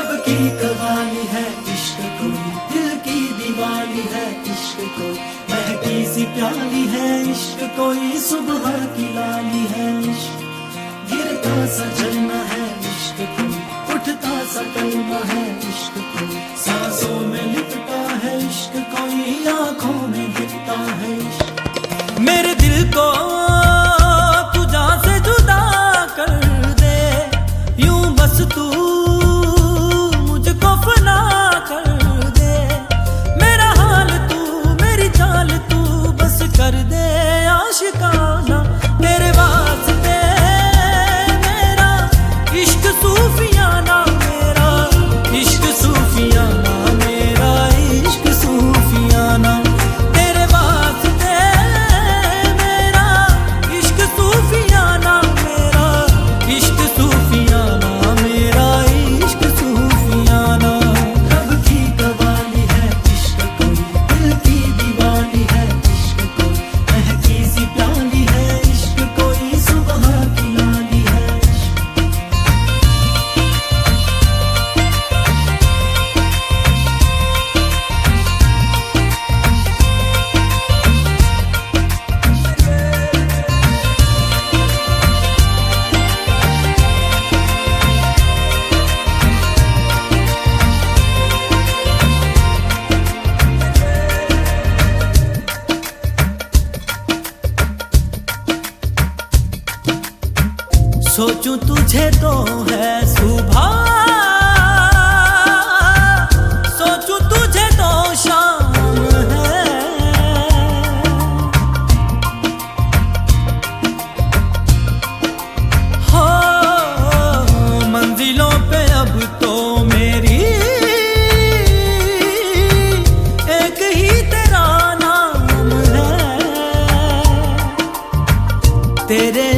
रब की कवाली है इश्क कोई, दिल की दीवानी है इश्क कोई, महकी सी प्याली है इश्क कोई, सुबह की लाली है इश्क, गिरता सा झरना है इश्क कोई, उठता सा कलमा है इश्क कोई, सांसों में लिपटा है इश्क कोई, आंखों में दिखता है इश्क। मेरे दिल को तुझा से जुदा कर दे, यूं बस तू मुझको फना कर दे, मेरा हाल तू मेरी चाल तू बस कर दे आशिकाना, तेरे वास्ते मेरा इश्क सूफियाना, मेरा इश्क सूफियाना, मेरा इश्क सूफियाना, तेरे वास्ते मेरा इश्क सूफियाना, मेरा इश्क सूफियाना, मेरा इश्क सूफियाना। रब की कवाली है इश्क कोई, दिल की दीवानी है इश्क कोई, महकी सी प्याली है इश्क कोई, सुबह की लाली है इश्क। सोचूं तुझे तो है सुबह, सोचूं तुझे तो शाम है, हो मंजिलों पे अब तो मेरी एक ही तेरा नाम है, तेरे